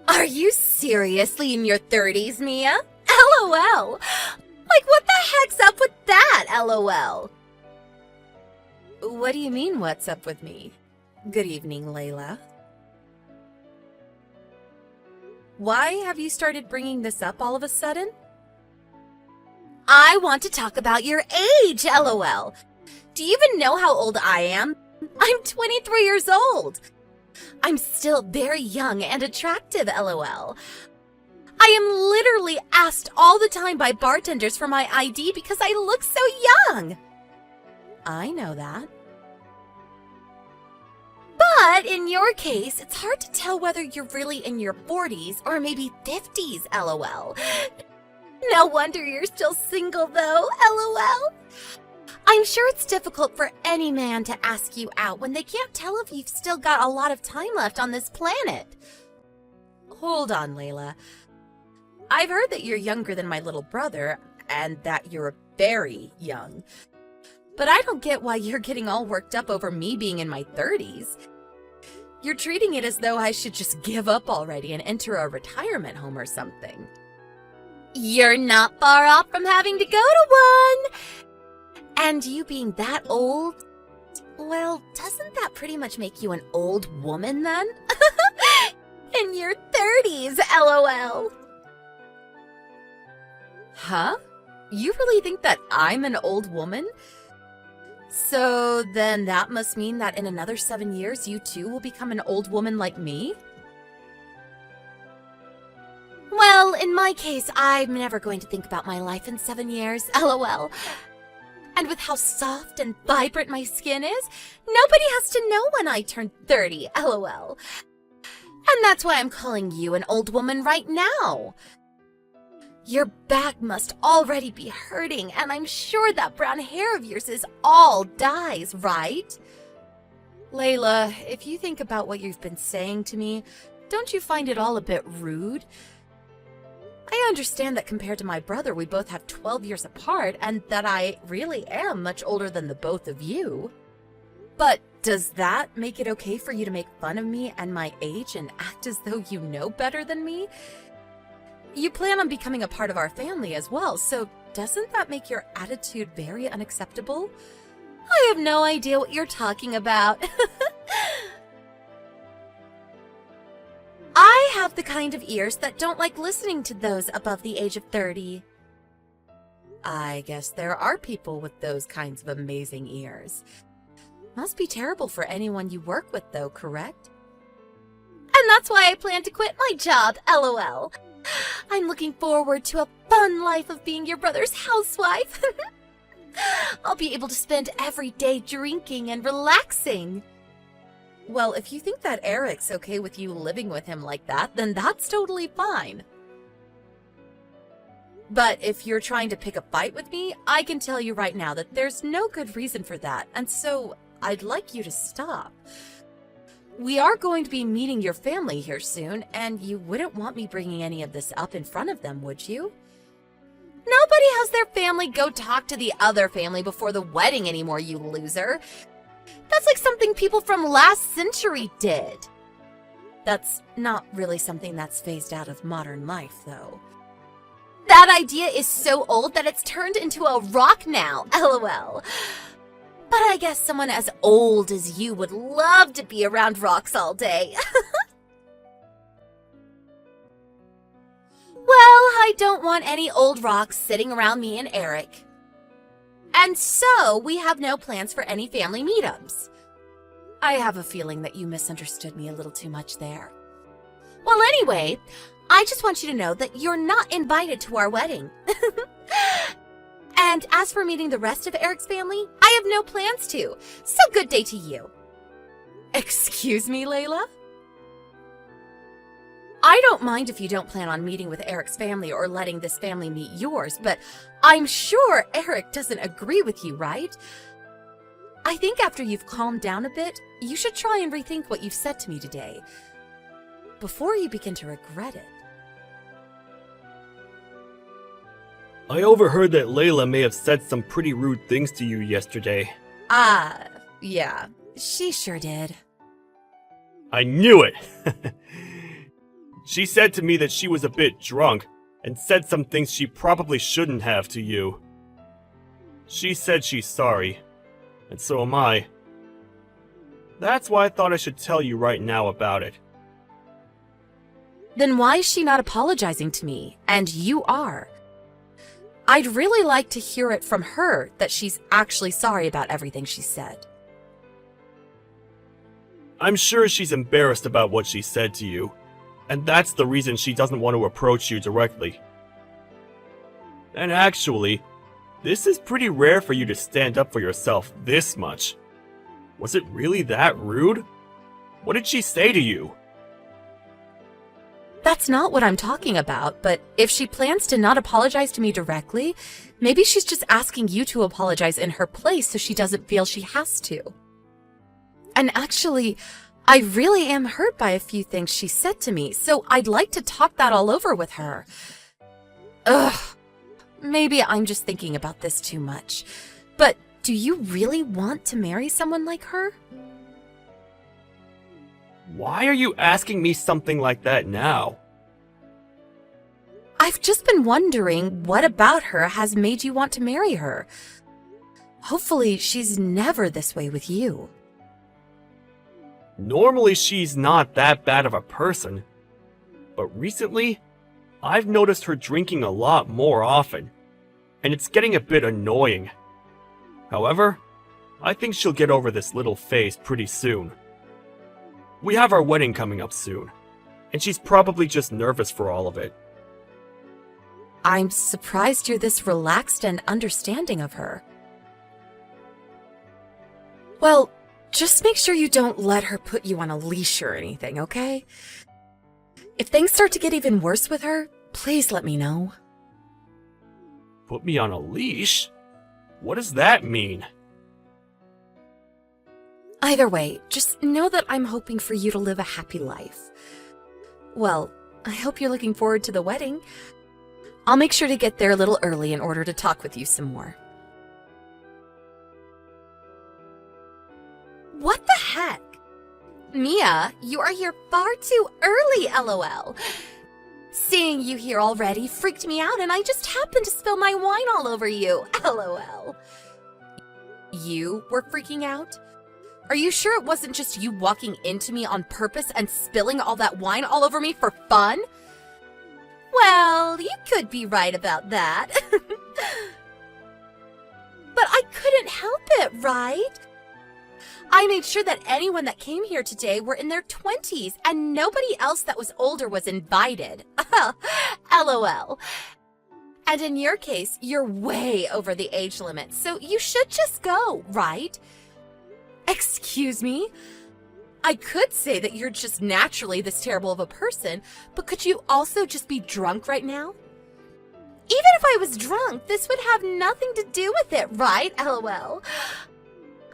Are you seriously in your 30s, Mia? LOL. Like, what the heck's up with that, LOL? What do you mean, what's up with me? Good evening, Layla. Why have you started bringing this up all of a sudden? I want to talk about your age, LOL. Do you even know how old I am? I'm 23 years old. I'm still very young and attractive, LOL. I am literally asked all the time by bartenders for my ID because I look so young. I know that. But in your case, it's hard to tell whether you're really in your 40s or maybe 50s, LOL. No wonder you're still single though, LOL. I'm sure it's difficult for any man to ask you out when they can't tell if you've still got a lot of time left on this planet. Hold on, Layla. I've heard that you're younger than my little brother and that you're very young. But I don't get why you're getting all worked up over me being in my 30s. You're treating it as though I should just give up already and enter a retirement home or something. You're not far off from having to go to one. And you being that old, well, doesn't that pretty much make you an old woman then? In your 30s, LOL. Huh? You really think that I'm an old woman? So then that must mean that in another 7 years, you too will become an old woman like me? Well, in my case, I'm never going to think about my life in 7 years, LOL. And with how soft and vibrant my skin is, nobody has to know when I turn 30, LOL. And that's why I'm calling you an old woman right now. Your back must already be hurting, and I'm sure that brown hair of yours is all dyes, right? Layla, if you think about what you've been saying to me, don't you find it all a bit rude? I understand that compared to my brother, we both have 12 years apart, and that I really am much older than the both of you. But does that make it okay for you to make fun of me and my age and act as though you know better than me? You plan on becoming a part of our family as well, so doesn't that make your attitude very unacceptable? I have no idea what you're talking about. I have the kind of ears that don't like listening to those above the age of 30. I guess there are people with those kinds of amazing ears. Must be terrible for anyone you work with though, correct? And that's why I plan to quit my job, LOL. I'm looking forward to a fun life of being your brother's housewife. I'll be able to spend every day drinking and relaxing. Well, if you think that Eric's okay with you living with him like that, then that's totally fine. But if you're trying to pick a fight with me, I can tell you right now that there's no good reason for that, and so I'd like you to stop. We are going to be meeting your family here soon, and you wouldn't want me bringing any of this up in front of them, would you? Nobody has their family go talk to the other family before the wedding anymore, you loser. That's like something people from last century did. That's not really something that's phased out of modern life, though. That idea is so old that it's turned into a rock now, LOL. But I guess someone as old as you would love to be around rocks all day. Well, I don't want any old rocks sitting around me and Eric. And so, we have no plans for any family meetups. I have a feeling that you misunderstood me a little too much there. Well, anyway, I just want you to know that you're not invited to our wedding. And as for meeting the rest of Eric's family, I have no plans to, so good day to you. Excuse me, Layla? I don't mind if you don't plan on meeting with Eric's family or letting this family meet yours, but I'm sure Eric doesn't agree with you, right? I think after you've calmed down a bit, you should try and rethink what you've said to me today, before you begin to regret it. I overheard that Layla may have said some pretty rude things to you yesterday. Yeah, she sure did. I knew it! She said to me that she was a bit drunk and said some things she probably shouldn't have to you. She said she's sorry, and so am I. That's why I thought I should tell you right now about it. Then why is she not apologizing to me, and you are? I'd really like to hear it from her that she's actually sorry about everything she said. I'm sure she's embarrassed about what she said to you, and that's the reason she doesn't want to approach you directly. And actually, this is pretty rare for you to stand up for yourself this much. Was it really that rude? What did she say to you? That's not what I'm talking about, but if she plans to not apologize to me directly, maybe she's just asking you to apologize in her place so she doesn't feel she has to. And actually, I really am hurt by a few things she said to me, so I'd like to talk that all over with her. Ugh, maybe I'm just thinking about this too much, but do you really want to marry someone like her? Why are you asking me something like that now? I've just been wondering what about her has made you want to marry her. Hopefully, she's never this way with you. Normally she's not that bad of a person, but recently, I've noticed her drinking a lot more often, and it's getting a bit annoying. However, I think she'll get over this little phase pretty soon. We have our wedding coming up soon, and she's probably just nervous for all of it. I'm surprised you're this relaxed and understanding of her. Well, just make sure you don't let her put you on a leash or anything, okay? If things start to get even worse with her, please let me know. Put me on a leash? What does that mean? Either way, just know that I'm hoping for you to live a happy life. Well, I hope you're looking forward to the wedding. I'll make sure to get there a little early in order to talk with you some more. What the heck? Mia, you are here far too early, LOL. Seeing you here already freaked me out and I just happened to spill my wine all over you, LOL. You were freaking out? Are you sure it wasn't just you walking into me on purpose and spilling all that wine all over me for fun? Well, you could be right about that. But I couldn't help it, right? I made sure that anyone that came here today were in their 20s and nobody else that was older was invited. LOL. And in your case, you're way over the age limit, so you should just go, right? Excuse me? I could say that you're just naturally this terrible of a person, but could you also just be drunk right now? Even if I was drunk, this would have nothing to do with it, right? LOL.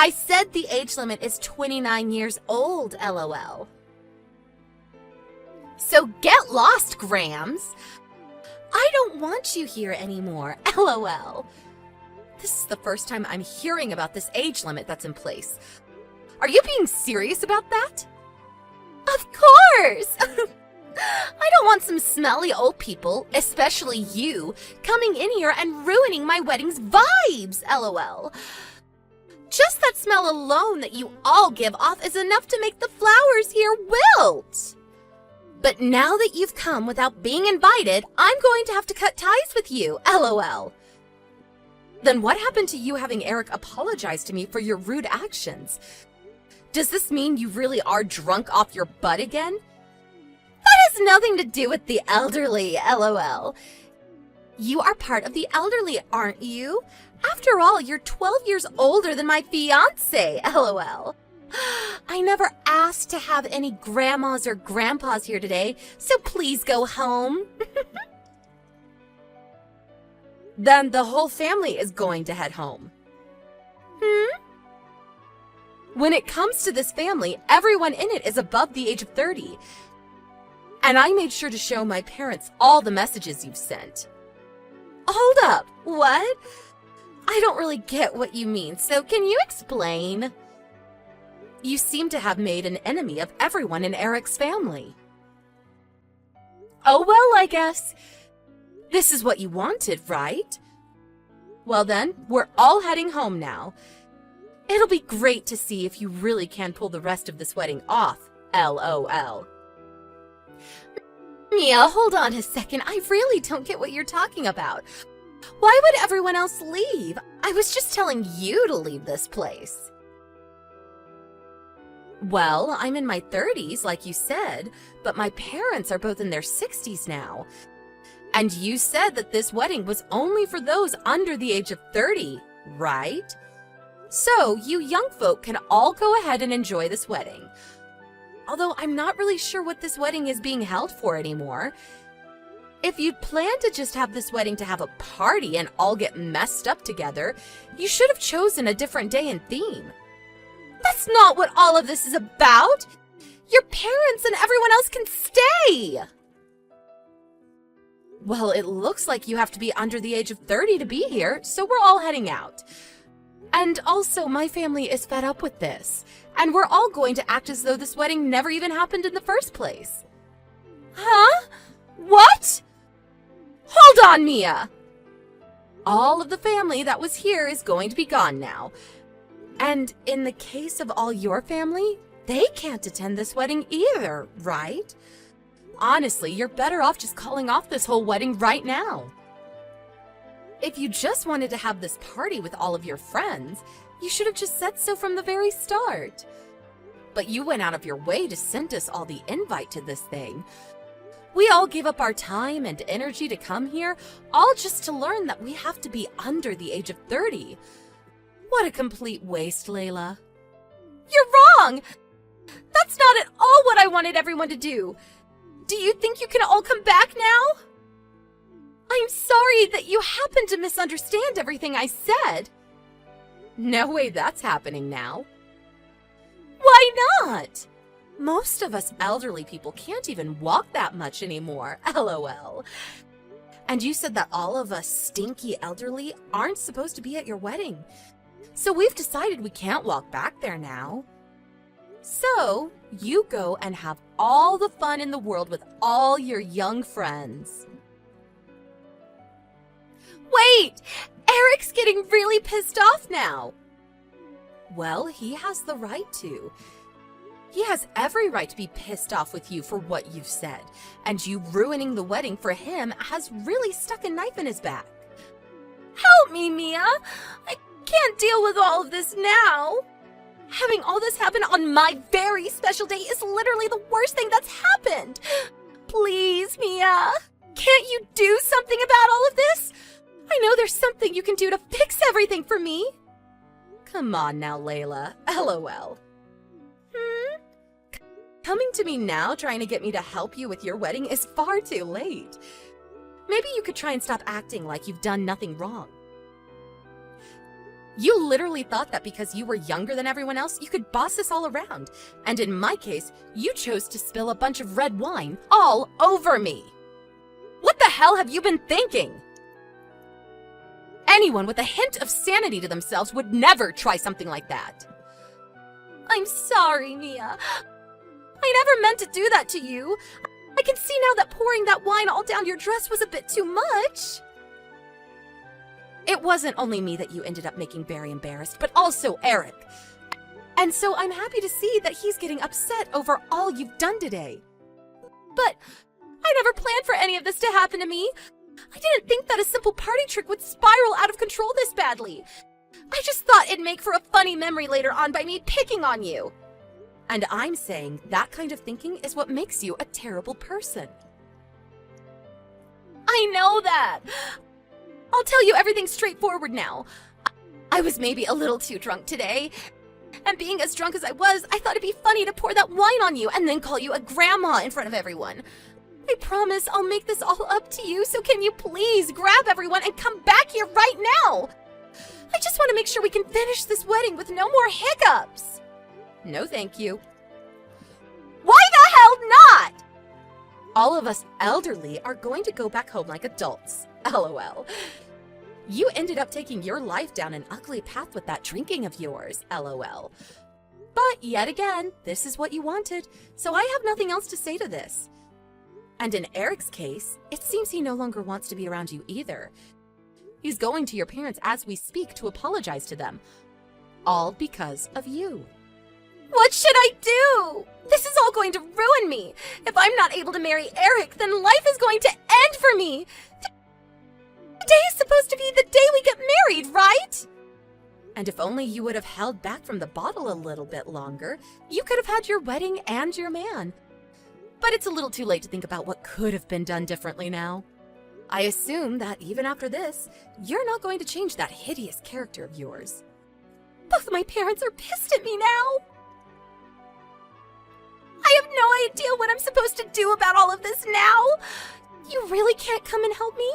I said the age limit is 29 years old, LOL. So get lost, Grams. I don't want you here anymore, LOL. This is the first time I'm hearing about this age limit that's in place. Are you being serious about that? Of course! I don't want some smelly old people, especially you, coming in here and ruining my wedding's vibes, LOL. Just that smell alone that you all give off is enough to make the flowers here wilt. But now that you've come without being invited, I'm going to have to cut ties with you, LOL. Then what happened to you having Eric apologize to me for your rude actions? Does this mean you really are drunk off your butt again? That has nothing to do with the elderly, LOL. You are part of the elderly, aren't you? After all, you're 12 years older than my fiancé, LOL. I never asked to have any grandmas or grandpas here today, so please go home. Then the whole family is going to head home. When it comes to this family, everyone in it is above the age of 30. And I made sure to show my parents all the messages you've sent. Hold up, what? I don't really get what you mean, so can you explain? You seem to have made an enemy of everyone in Eric's family. Oh well, I guess. This is what you wanted, right? Well then, we're all heading home now. It'll be great to see if you really can pull the rest of this wedding off, LOL. Mia, hold on a second. I really don't get what you're talking about. Why would everyone else leave? I was just telling you to leave this place. Well, I'm in my 30s, like you said, but my parents are both in their 60s now. And you said that this wedding was only for those under the age of 30, right? So, you young folk can all go ahead and enjoy this wedding. Although I'm not really sure what this wedding is being held for anymore. If you'd planned to just have this wedding to have a party and all get messed up together, you should have chosen a different day and theme. That's not what all of this is about! Your parents and everyone else can stay! Well, it looks like you have to be under the age of 30 to be here, so we're all heading out. And also, my family is fed up with this, and we're all going to act as though this wedding never even happened in the first place. Huh? What? Hold on, Mia! All of the family that was here is going to be gone now. And in the case of all your family, they can't attend this wedding either, right? Honestly, you're better off just calling off this whole wedding right now. If you just wanted to have this party with all of your friends, you should have just said so from the very start. But you went out of your way to send us all the invite to this thing. We all give up our time and energy to come here, all just to learn that we have to be under the age of 30. What a complete waste, Layla. You're wrong! That's not at all what I wanted everyone to do. Do you think you can all come back now? I'm sorry that you happened to misunderstand everything I said. No way that's happening now. Why not? Most of us elderly people can't even walk that much anymore, LOL. And you said that all of us stinky elderly aren't supposed to be at your wedding. So we've decided we can't walk back there now. So, you go and have all the fun in the world with all your young friends. Wait! Eric's getting really pissed off now. Well, he has the right to. He has every right to be pissed off with you for what you've said, and you ruining the wedding for him has really stuck a knife in his back. Help me, Mia! I can't deal with all of this now. Having all this happen on my very special day is literally the worst thing that's happened. Please, Mia, can't you do something about all of this? I know there's something you can do to fix everything for me. Come on now, Layla. LOL. Coming to me now trying to get me to help you with your wedding is far too late. Maybe you could try and stop acting like you've done nothing wrong. You literally thought that because you were younger than everyone else, you could boss us all around. And in my case, you chose to spill a bunch of red wine all over me. What the hell have you been thinking? Anyone with a hint of sanity to themselves would never try something like that. I'm sorry, Mia. I never meant to do that to you. I can see now that pouring that wine all down your dress was a bit too much. It wasn't only me that you ended up making very embarrassed, but also Eric. And so I'm happy to see that he's getting upset over all you've done today. But I never planned for any of this to happen to me. I didn't think that a simple party trick would spiral out of control this badly. I just thought it'd make for a funny memory later on by me picking on you. And I'm saying that kind of thinking is what makes you a terrible person. I know that. I'll tell you everything straightforward now. I was maybe a little too drunk today. And being as drunk as I was, I thought it'd be funny to pour that wine on you and then call you a grandma in front of everyone. I promise I'll make this all up to you, so can you please grab everyone and come back here right now? I just want to make sure we can finish this wedding with no more hiccups. No, thank you. Why the hell not? All of us elderly are going to go back home like adults. LOL. You ended up taking your life down an ugly path with that drinking of yours. LOL. But yet again, this is what you wanted, so I have nothing else to say to this. And in Eric's case, it seems he no longer wants to be around you either. He's going to your parents as we speak to apologize to them. All because of you. What should I do? This is all going to ruin me. If I'm not able to marry Eric, then life is going to end for me. Today is supposed to be the day we get married, right? And if only you would have held back from the bottle a little bit longer, you could have had your wedding and your man. But it's a little too late to think about what could have been done differently now. I assume that even after this, you're not going to change that hideous character of yours. Both my parents are pissed at me now. I have no idea what I'm supposed to do about all of this now. You really can't come and help me?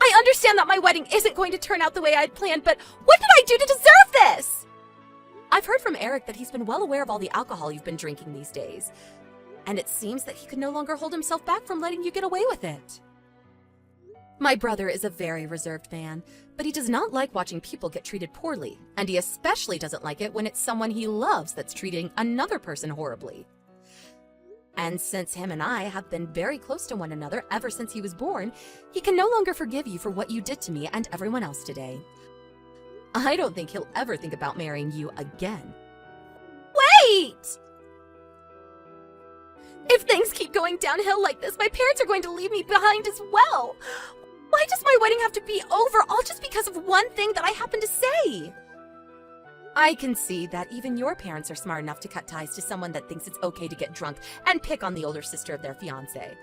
I understand that my wedding isn't going to turn out the way I'd planned, but what did I do to deserve this? I've heard from Eric that he's been well aware of all the alcohol you've been drinking these days, and it seems that he could no longer hold himself back from letting you get away with it. My brother is a very reserved man, but he does not like watching people get treated poorly, and he especially doesn't like it when it's someone he loves that's treating another person horribly. And since him and I have been very close to one another ever since he was born, he can no longer forgive you for what you did to me and everyone else today. I don't think he'll ever think about marrying you again. Wait! If things keep going downhill like this, my parents are going to leave me behind as well. Why does my wedding have to be over all just because of one thing that I happen to say? I can see that even your parents are smart enough to cut ties to someone that thinks it's okay to get drunk and pick on the older sister of their fiancé.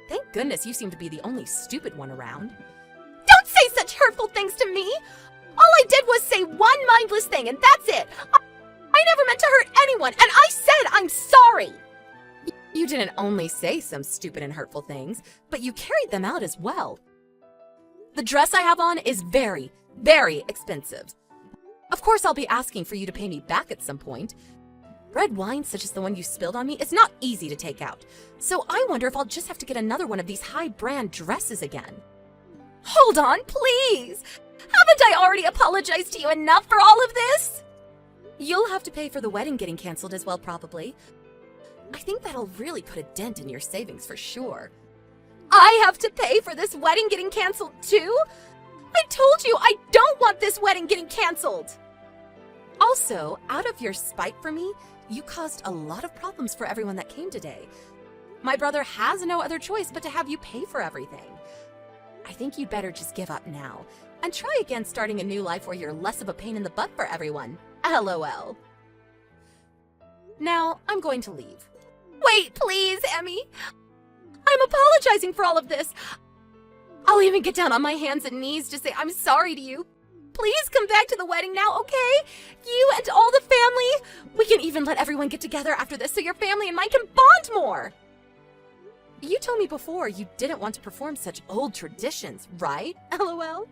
Thank goodness you seem to be the only stupid one around. Don't say such hurtful things to me! All I did was say one mindless thing, and that's it! I never meant to hurt anyone, and I said I'm sorry! You didn't only say some stupid and hurtful things, but you carried them out as well. The dress I have on is very, very expensive. Of course I'll be asking for you to pay me back at some point. Red wine such as the one you spilled on me is not easy to take out, so I wonder if I'll just have to get another one of these high-brand dresses again. Hold on, please! Haven't I already apologized to you enough for all of this? You'll have to pay for the wedding getting canceled as well, probably. I think that'll really put a dent in your savings for sure. I have to pay for this wedding getting canceled too? I told you I don't want this wedding getting canceled! Also, out of your spite for me, you caused a lot of problems for everyone that came today. My brother has no other choice but to have you pay for everything. I think you'd better just give up now, and try again starting a new life where you're less of a pain in the butt for everyone. LOL. Now, I'm going to leave. Wait, please, Emmy! I'm apologizing for all of this. I'll even get down on my hands and knees to say I'm sorry to you. Please come back to the wedding now, okay? You and all the family. We can even let everyone get together after this so your family and mine can bond more. You told me before you didn't want to perform such old traditions, right? LOL.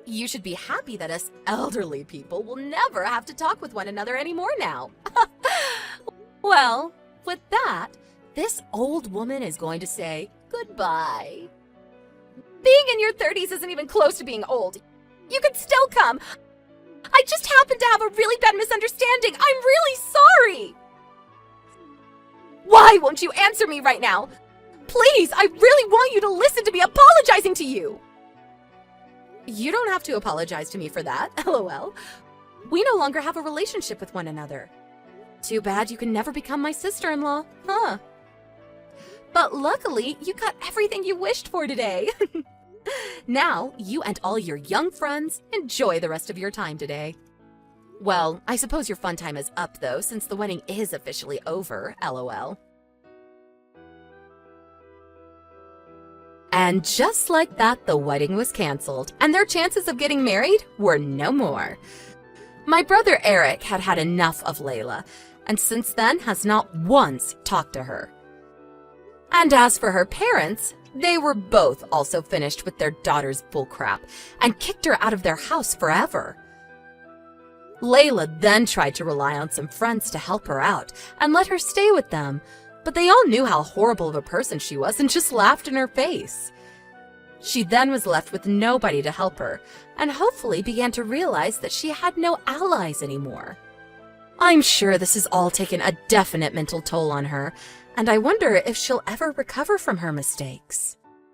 You should be happy that us elderly people will never have to talk with one another anymore now. Well, with that, this old woman is going to say goodbye. Being in your 30s isn't even close to being old. You could still come. I just happened to have a really bad misunderstanding. I'm really sorry. Why won't you answer me right now? Please, I really want you to listen to me apologizing to you. You don't have to apologize to me for that, LOL. We no longer have a relationship with one another. Too bad you can never become my sister-in-law, huh? But luckily, you got everything you wished for today. Now, you and all your young friends enjoy the rest of your time today. Well, I suppose your fun time is up though, since the wedding is officially over, LOL. And just like that, the wedding was canceled, and their chances of getting married were no more. My brother Eric had had enough of Layla, and since then has not once talked to her. And as for her parents, they were both also finished with their daughter's bullcrap and kicked her out of their house forever. Layla then tried to rely on some friends to help her out and let her stay with them, but they all knew how horrible of a person she was and just laughed in her face. She then was left with nobody to help her and hopefully began to realize that she had no allies anymore. I'm sure this has all taken a definite mental toll on her, and I wonder if she'll ever recover from her mistakes.